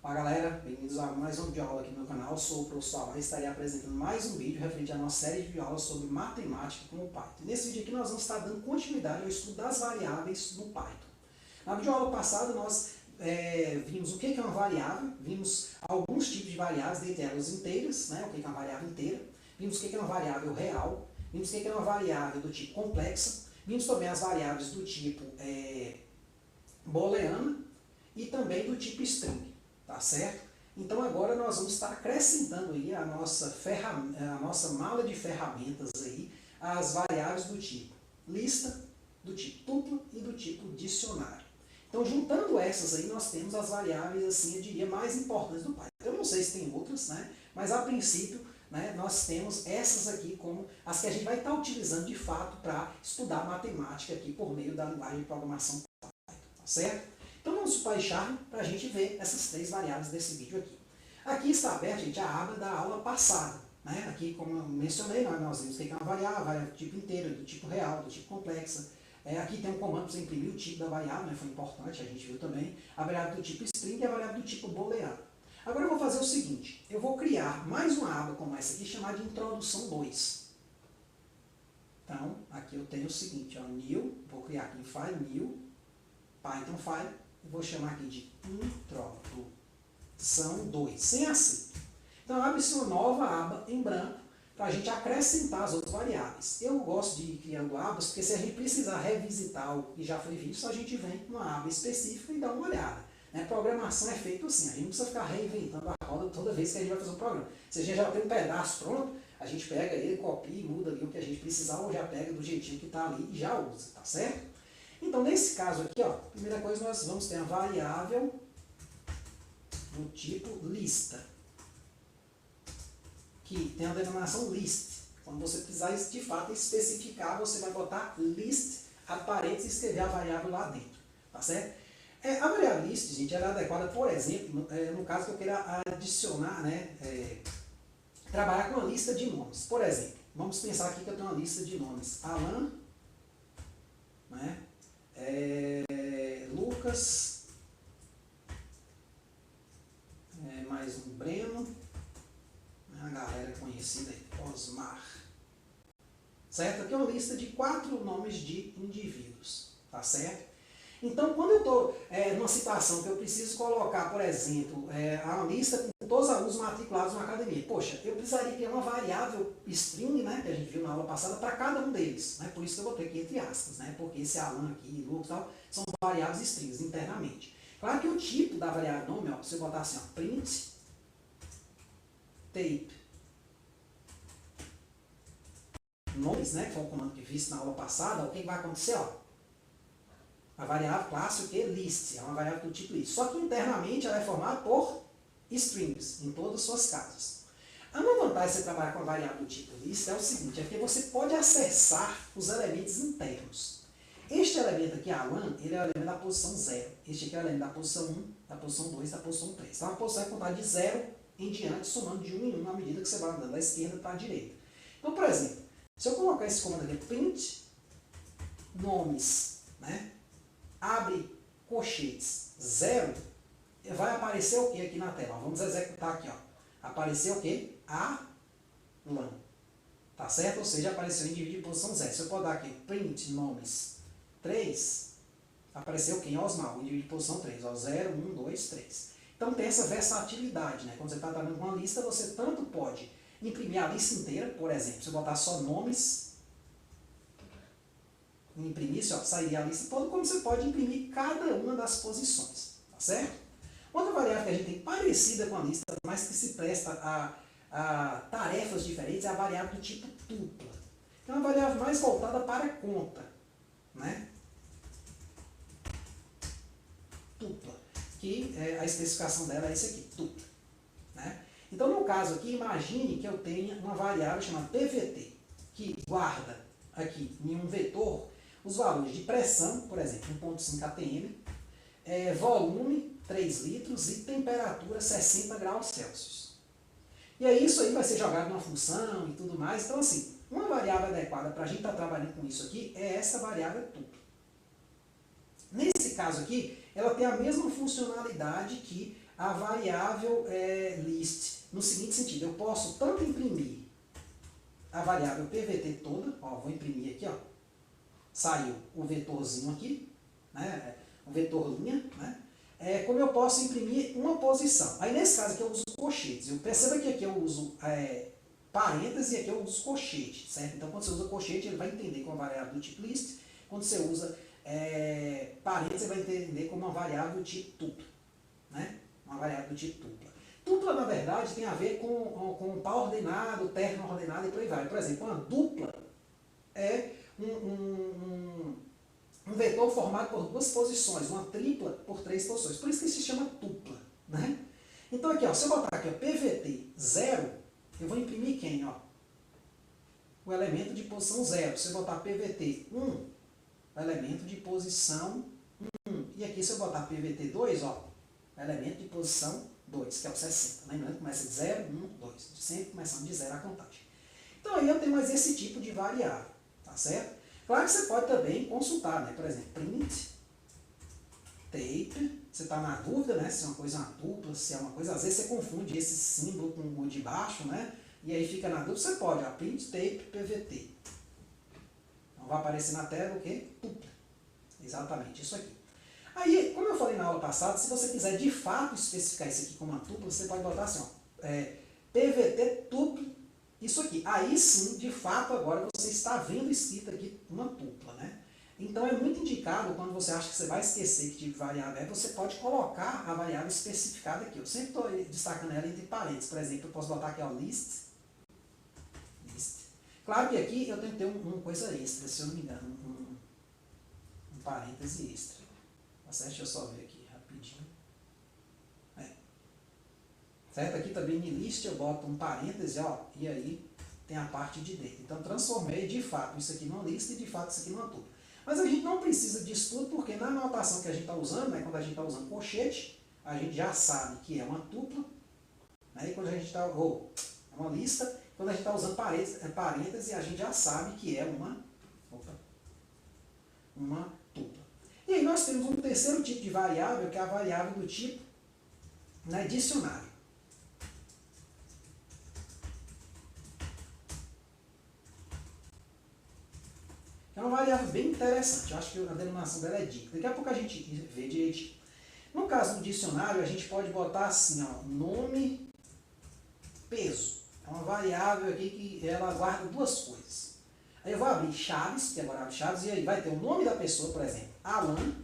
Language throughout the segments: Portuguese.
Olá galera, bem-vindos a mais um vídeo aula aqui no meu canal. Eu sou o professor Alain e estarei apresentando mais um vídeo referente à nossa série de videoaulas sobre matemática com o Python. Nesse vídeo aqui nós vamos estar dando continuidade ao estudo das variáveis no Python. Na videoaula passada nós vimos o que é uma variável, vimos alguns tipos de variáveis, dentre elas inteiras, né? O que é uma variável inteira, vimos o que é uma variável real, vimos o que é uma variável do tipo complexa, vimos também as variáveis do tipo booleana e também do tipo string. Tá certo? Então agora nós vamos estar acrescentando aí a nossa mala de ferramentas aí, as variáveis do tipo lista, do tipo tupla e do tipo dicionário. Então juntando essas aí nós temos as variáveis, assim, eu diria, mais importantes do Python. Eu não sei se tem outras, né? Mas a princípio, né, nós temos essas aqui como as que a gente vai estar utilizando de fato para estudar matemática aqui por meio da linguagem de programação Python, tá certo? Então vamos para o PyCharm para a gente ver essas três variáveis desse vídeo aqui. Aqui está aberta, gente, a aba da aula passada. Né? Aqui, como eu mencionei, nós vimos que é uma variável do tipo inteiro, do tipo real, do tipo complexa. Aqui tem um comando para você imprimir o tipo da variável, né? Foi importante, a gente viu também. A variável do tipo string e a variável do tipo booleano. Agora eu vou fazer o seguinte, eu vou criar mais uma aba como essa aqui, chamada de introdução 2. Então, aqui eu tenho o seguinte, ó, new, vou criar aqui em file, new, Python file, vou chamar aqui de introdução 2, sem acento. Então abre-se uma nova aba em branco para a gente acrescentar as outras variáveis. Eu gosto de ir criando abas, porque se a gente precisar revisitar o que já foi visto, a gente vem com uma aba específica e dá uma olhada. Né? Programação é feito assim, a gente não precisa ficar reinventando a roda toda vez que a gente vai fazer um programa. Se a gente já tem um pedaço pronto, a gente pega ele, copia e muda ali o que a gente precisar, ou já pega do jeitinho que está ali e já usa, tá certo? Então, nesse caso aqui, ó, primeira coisa, nós vamos ter a variável do tipo lista, que tem a denominação list. Quando você precisar, de fato, especificar, você vai botar list, a parênteses, e escrever a variável lá dentro, tá certo? A variável list, gente, ela é adequada, por exemplo, no caso que eu queira adicionar, né, trabalhar com uma lista de nomes. Por exemplo, vamos pensar aqui que eu tenho uma lista de nomes. Alan, né? Lucas, mais um Breno, a galera conhecida aí, Osmar. Certo? Aqui é uma lista de 4 nomes de indivíduos, tá certo? Então, quando eu estou numa situação que eu preciso colocar, por exemplo, a lista com todos os alunos matriculados na academia, poxa, eu precisaria criar uma variável string, né, que a gente viu na aula passada, para cada um deles. Né? Por isso que eu botei aqui entre aspas, né? Porque esse Alan aqui, Lucas e tal, são variáveis strings internamente. Claro que o tipo da variável nome, ó, se eu botar assim, ó, print tape nomes, né, que foi o comando que fiz na aula passada, o que vai acontecer? Ó, a variável classe, o que? List, é uma variável do tipo list. Só que internamente ela é formada por strings, em todas as suas casas. A uma vantagem de você trabalhar com a variável do tipo list é o seguinte, é que você pode acessar os elementos internos. Este elemento aqui, Alan, ele é o elemento da posição 0. Este aqui é o elemento da posição 1, da posição 2, da posição 3. Então a posição é contada de 0 em diante, somando de 1 em 1 à medida que você vai andando da esquerda para a direita. Então, por exemplo, se eu colocar esse comando aqui, print nomes, né? Abre colchetes 0, vai aparecer o que aqui na tela? Vamos executar aqui, ó. Apareceu o que? Alan. Tá certo? Ou seja, apareceu o indivíduo em posição 0. Se eu botar aqui print nomes 3, apareceu o que? Osmar, o indivíduo em posição 3. Ó, 0, 1, 2, 3. Então tem essa versatilidade, né? Quando você está trabalhando com uma lista, você tanto pode imprimir a lista inteira, por exemplo, se eu botar só nomes, imprimir, ó, sairia a lista toda, como você pode imprimir cada uma das posições, tá certo? Outra variável que a gente tem parecida com a lista, mas que se presta a tarefas diferentes, é a variável do tipo tupla. É uma variável mais voltada para conta, né? Tupla, que a especificação dela é esse aqui, tupla. Né? Então, no caso aqui, imagine que eu tenha uma variável chamada PVT, que guarda aqui em um vetor os valores de pressão, por exemplo, 1.5 atm, volume 3 litros e temperatura 60 graus Celsius. E aí isso aí vai ser jogado numa função e tudo mais. Então, assim, uma variável adequada para a gente estar trabalhando com isso aqui é essa variável tupla. Nesse caso aqui, ela tem a mesma funcionalidade que a variável list, no seguinte sentido, eu posso tanto imprimir a variável pvt toda, ó, vou imprimir aqui, ó, saiu o vetorzinho aqui, né, o vetor linha, né, como eu posso imprimir uma posição. Aí nesse caso aqui eu uso colchetes, eu perceba que aqui eu uso parênteses e aqui eu uso colchete, certo? Então quando você usa colchete ele vai entender como uma variável do tipo list, quando você usa parênteses ele vai entender como uma variável do tipo tupla, né? Uma variável do tipo tupla. Tupla, na verdade, tem a ver com par ordenado, terno ordenado e por aí vai. Por exemplo, uma dupla é um vetor formado por duas posições, uma tripla por três posições. Por isso que se chama tupla, né? Então aqui, ó, se eu botar aqui, ó, pvt 0, eu vou imprimir quem? Ó? O elemento de posição 0. Se eu botar pvt 1, o elemento de posição 1. E aqui se eu botar pvt 2, ó, o elemento de posição 2, que é o 60. Lembrando que começa de 0, 1, 2. Sempre começando de 0 a contagem. Então aí eu tenho mais esse tipo de variável, tá certo? Claro que você pode também consultar, né? Por exemplo, print, tape, você está na dúvida, né? Se é uma coisa uma dupla, se é uma coisa, às vezes você confunde esse símbolo com o de baixo, né? E aí fica na dúvida, você pode, ó, print, tape, pvt. Então vai aparecer na tela o quê? Tupla. Exatamente, isso aqui. Aí, como eu falei na aula passada, se você quiser de fato especificar isso aqui como uma tupla, você pode botar assim, ó, pvt tupla, isso aqui. Aí sim, de fato, agora você está vendo escrito aqui uma tupla, né? Então é muito indicado, quando você acha que você vai esquecer que tipo de variável é, você pode colocar a variável especificada aqui. Eu sempre estou destacando ela entre parênteses. Por exemplo, eu posso botar aqui, ó, list. Claro que aqui eu tenho que ter uma coisa extra, se eu não me engano, um parêntese extra. Tá certo? Deixa eu só ver aqui rapidinho. Certo? Aqui também em list eu boto um parêntese, ó, e aí tem a parte de dentro. Então transformei de fato isso aqui numa lista e de fato isso aqui numa tupla. Mas a gente não precisa disso tudo porque na notação que a gente está usando, né, quando a gente está usando colchete, a gente já sabe que é uma tupla, né, e quando a gente está, é uma lista, quando a gente está usando parêntese, a gente já sabe que é uma tupla. E aí nós temos um terceiro tipo de variável, que é a variável do tipo, né, dicionário. É uma variável bem interessante, eu acho que a denominação dela é dica. Daqui a pouco a gente vê direitinho. No caso do dicionário, a gente pode botar assim, ó, nome, peso. É uma variável aqui que ela guarda duas coisas. Aí eu vou abrir chaves, que agora abre chaves, e aí vai ter o nome da pessoa, por exemplo, Alan,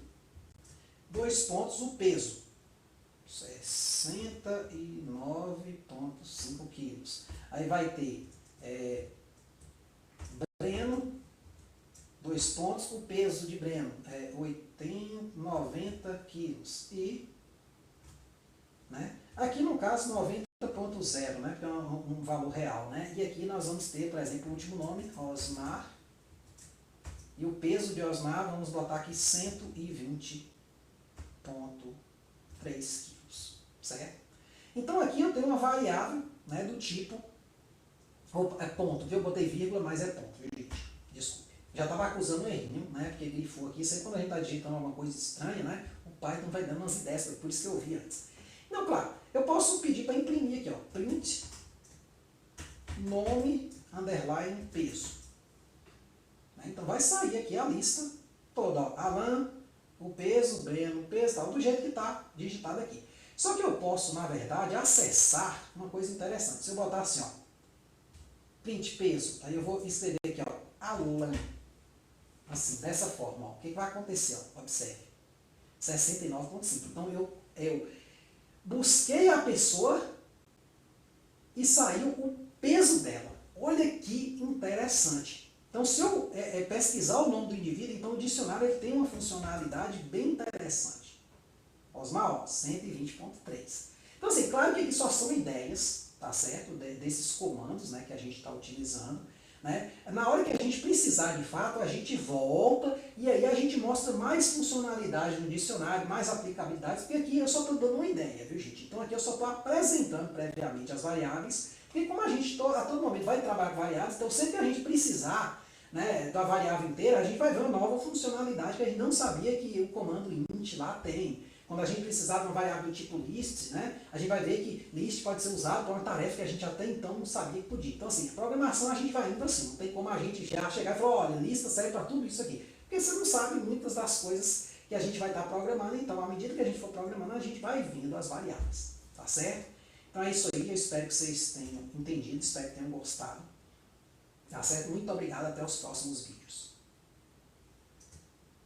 2 pontos, o peso, 69,5 quilos. Aí vai ter Breno, 2 pontos, o peso de Breno é 90 quilos. E, né, aqui no caso 90,0, né, que é um valor real. Né? E aqui nós vamos ter, por exemplo, o último nome, Osmar. E o peso de Osmar, vamos botar aqui 120,3 quilos. Certo? Então aqui eu tenho uma variável, né, do tipo, é ponto, viu? Eu botei vírgula, mas é ponto, viu, gente? Desculpe. Já estava acusando um errinho, né? Porque grifou aqui. Sempre quando a gente está digitando alguma coisa estranha, né? O Python vai dando umas ideias, por isso que eu vi antes. Então, claro, eu posso pedir para imprimir aqui, ó, print nome, underline, peso. Né? Então vai sair aqui a lista toda, ó, Alan, o peso, Breno, o peso, tal, do jeito que está digitado aqui. Só que eu posso, na verdade, acessar uma coisa interessante. Se eu botar assim, ó, print peso, aí eu vou escrever aqui, ó, Alan. Assim, dessa forma, ó. O que vai acontecer? Ó? Observe. 69,5. Então, eu busquei a pessoa e saiu o peso dela. Olha que interessante. Então, se eu pesquisar o nome do indivíduo, então o dicionário ele tem uma funcionalidade bem interessante. Osmar, ó, 120,3. Então, assim, claro que aqui só são ideias, tá certo? Desses comandos, né, que a gente está utilizando. Né? Na hora que a gente precisar de fato, a gente volta e aí a gente mostra mais funcionalidade no dicionário, mais aplicabilidades, porque aqui eu só estou dando uma ideia, viu, gente? Então aqui eu só estou apresentando previamente as variáveis, porque como a gente a todo momento vai trabalhar com variáveis, então sempre que a gente precisar, né, da variável inteira, a gente vai ver uma nova funcionalidade que a gente não sabia que o comando int lá tem. Quando a gente precisar de uma variável do tipo list, né, a gente vai ver que list pode ser usado para uma tarefa que a gente até então não sabia que podia. Então, assim, a programação a gente vai indo assim, não tem como a gente já chegar e falar, olha, lista serve para tudo isso aqui. Porque você não sabe muitas das coisas que a gente vai estar programando, então, à medida que a gente for programando, a gente vai vindo as variáveis, tá certo? Então é isso aí, eu espero que vocês tenham entendido, espero que tenham gostado. Tá certo? Muito obrigado, até os próximos vídeos.